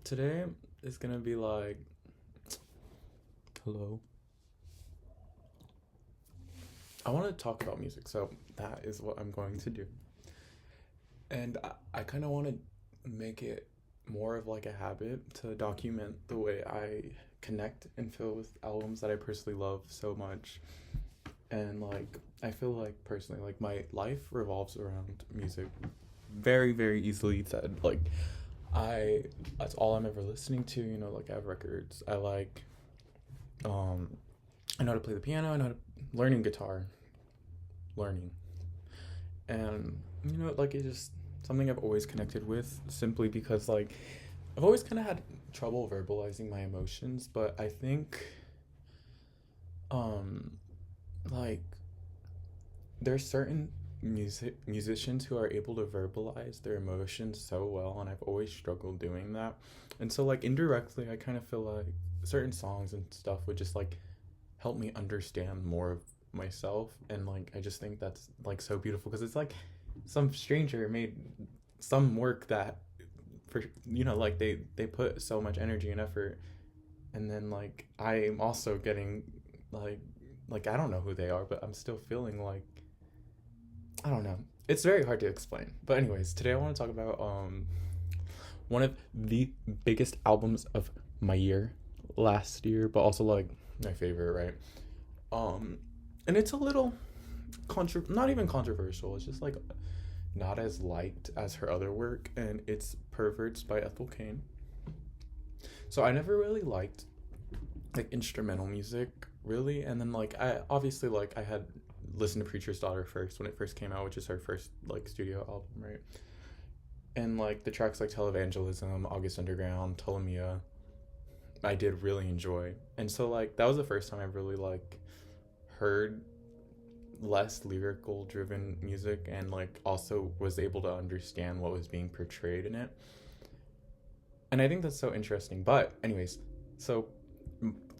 Today is gonna be like, hello. I want to talk about music, so that is what I'm going to do. And I kind of want to make it more of like a habit to document the way I connect and feel with albums that I personally love so much. And like, I feel like personally, like my life revolves around music very, very easily said. Like, I, that's all I'm ever listening to, like I have records. Um, I know how to play the piano, I know how to, learning guitar, learning. And like it's just something I've always connected with simply because like I've always kind of had trouble verbalizing my emotions, but I think um like there's certain musicians who are able to verbalize their emotions so well, and I've always struggled doing that. And so like indirectly I kind of feel like certain songs and stuff would just like help me understand more of myself, and like I just think that's like so beautiful because it's like some stranger made some work that for like they put so much energy and effort, and then like I'm also getting like I don't know who they are, but I'm still feeling like I don't know. It's very hard to explain. But anyways, today I want to talk about one of the biggest albums of my year last year, but also like my favorite, right? Um and it's a little not even controversial. It's just like not as liked as her other work, and it's Perverts by Ethel Cain. So I never really liked like instrumental music really, and then like I obviously like I had listened to Preacher's Daughter first when it first came out, which is her first like studio album, right? And like the tracks like Televangelism, August Underground, Ptolemaea, I did really enjoy. And so like that was the first time I really like heard less lyrical driven music, and like also was able to understand what was being portrayed in it. And I think that's so interesting. But anyways, so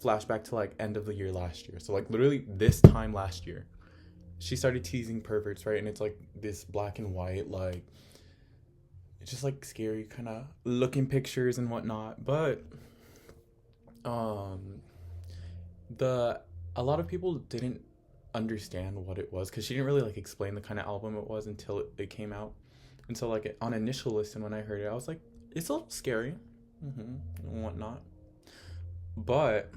flashback to like end of the year last year, so like literally this time last year she started teasing Perverts, right? And it's like this black and white, like it's just like scary kind of looking pictures and whatnot. But um the a lot of people didn't understand what it was because she didn't really like explain the kind of album it was until it came out. And so like on initial listen when I heard it I was like, it's a little scary, and whatnot. But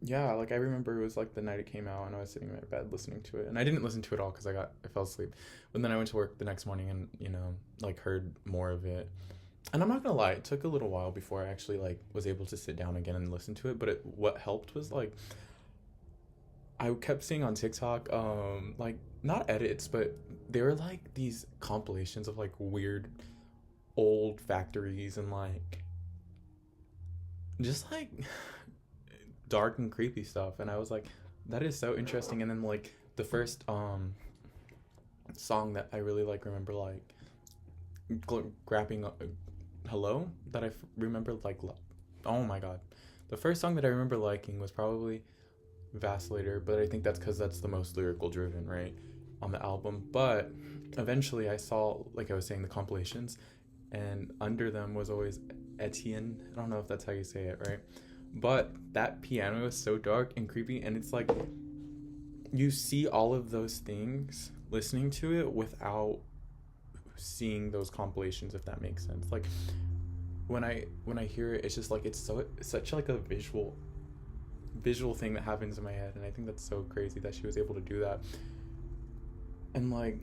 yeah, like I remember it was like the night it came out and I was sitting in my bed listening to it, and I didn't listen to it all because I fell asleep. But then I went to work the next morning and like heard more of it. And I'm not gonna lie, it took a little while before I actually like was able to sit down again and listen to it. But what helped was like I kept seeing on TikTok, like not edits, but they were like these compilations of like weird old factories and like just like dark and creepy stuff. And I was like, that is so interesting. And then like the first song that I really like remember like grabbing hello that remember like oh my god, the first song that I remember liking was probably Vacillator, but I think that's because that's the most lyrical driven, right, on the album. But eventually I saw, like I was saying, the compilations, and under them was always Etienne. I don't know if that's how you say it, right? But that piano is so dark and creepy, and it's like you see all of those things listening to it without seeing those compilations, if that makes sense. Like when I hear it, it's just like it's such like a visual thing that happens in my head, and I think that's so crazy that she was able to do that. And like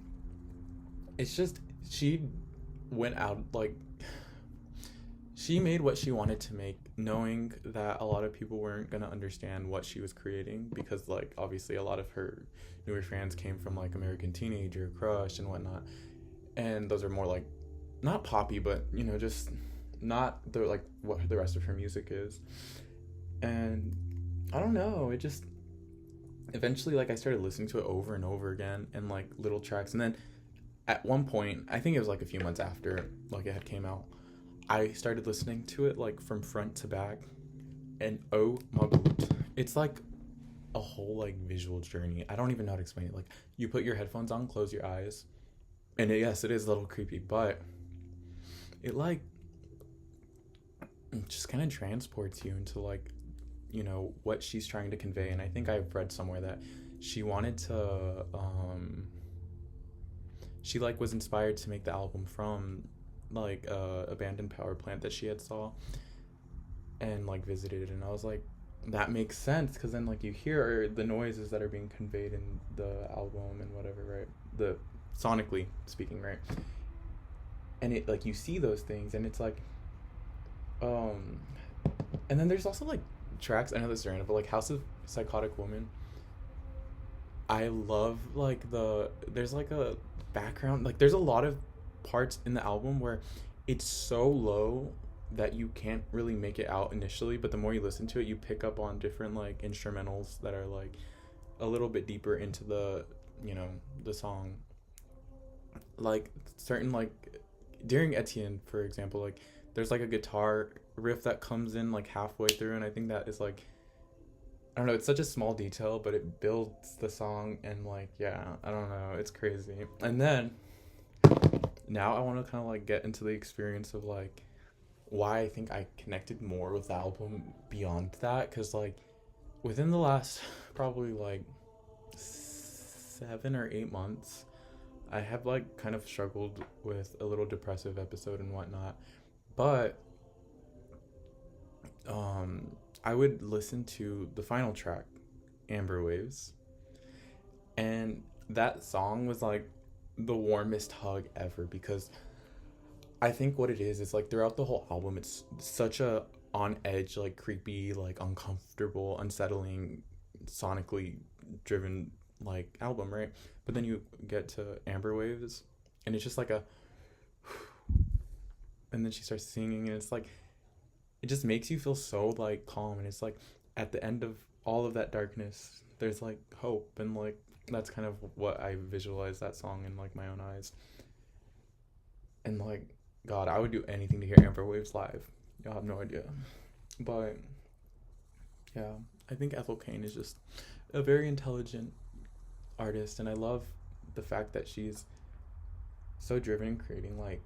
it's just she went out like she made what she wanted to make, knowing that a lot of people weren't going to understand what she was creating, because like obviously a lot of her newer fans came from like American Teenager, Crush, and whatnot, and those are more like not poppy, but just not the like what the rest of her music is. And I don't know, it just eventually like I started listening to it over and over again, and like little tracks. And then at one point, I think it was like a few months after like it had came out, I started listening to it like from front to back, and oh my god, it's like a whole like visual journey. I don't even know how to explain it. Like you put your headphones on, close your eyes, and yes, it is a little creepy, but it like just kind of transports you into like, you know, what she's trying to convey. And I think I've read somewhere that she wanted to she like was inspired to make the album from like a abandoned power plant that she had saw and like visited, and I was like, that makes sense, because then like you hear the noises that are being conveyed in the album and whatever, right? The sonically speaking, right? And it like you see those things, and it's like and then there's also like tracks, I know this is random, but like House of Psychotic Woman, I love like there's like a background, like there's a lot of parts in the album where it's so low that you can't really make it out initially, but the more you listen to it, you pick up on different like instrumentals that are like a little bit deeper into the, you know, the song. Like certain like during Etienne, for example, like there's like a guitar riff that comes in like halfway through, and I think that is like, I don't know, it's such a small detail, but it builds the song, and like, yeah, I don't know, it's crazy. And then now I want to kind of like get into the experience of like why I think I connected more with the album beyond that, because like within the last probably like 7 or 8 months, I have like kind of struggled with a little depressive episode and whatnot, but I would listen to the final track, Amber Waves, and that song was like the warmest hug ever, because I think what it is like throughout the whole album, it's such a on edge, like creepy, like uncomfortable, unsettling, sonically driven like album, right? But then you get to Amber Waves, and it's just like a, and then she starts singing, and it's like, it just makes you feel so like calm, and it's like at the end of all of that darkness, there's like hope, and like that's kind of what I visualize that song in like my own eyes. And like, God, I would do anything to hear Amber Waves live. Y'all have no idea. But yeah, I think Ethel Cain is just a very intelligent artist, and I love the fact that she's so driven in creating, like,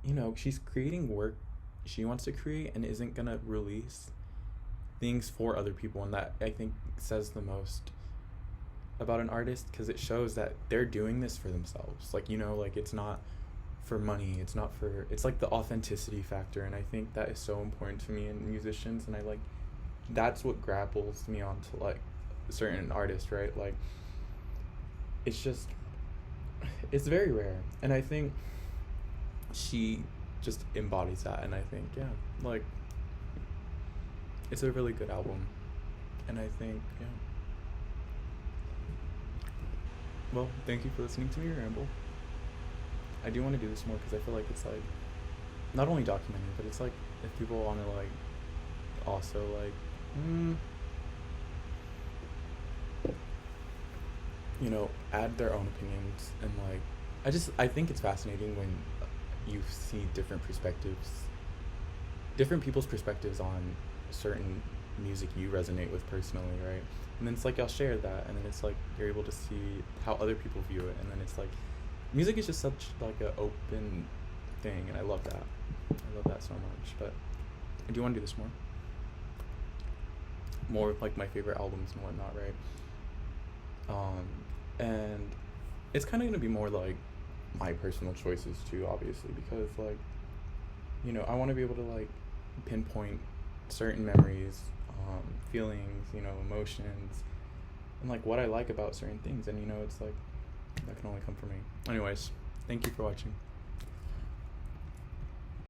you know, she's creating work she wants to create and isn't gonna release things for other people, and that I think says the most about an artist, because it shows that they're doing this for themselves. Like, you know, like it's not for money, it's not for, it's like the authenticity factor, and I think that is so important to me in musicians, and I like, that's what grapples me onto like certain artists, right? Like it's just, it's very rare, and I think she just embodies that, and I think, yeah, like it's a really good album, and I think, yeah. Well, thank you for listening to me ramble. I do want to do this more because I feel like it's like not only documenting, but it's like if people want to like also like you know, add their own opinions, and like I think it's fascinating when you see different perspectives, different people's perspectives on certain music you resonate with personally, right? And then it's like y'all share that, and then it's like you're able to see how other people view it, and then it's like music is just such like an open thing, and I love that. I love that so much. But I do want to do this more with like my favorite albums and whatnot, right? And it's kind of gonna be more like my personal choices too, obviously, because like, you know, I want to be able to like pinpoint certain memories, feelings, you know, emotions, and like what I like about certain things, and you know, it's like that can only come from me. Anyways, thank you for watching.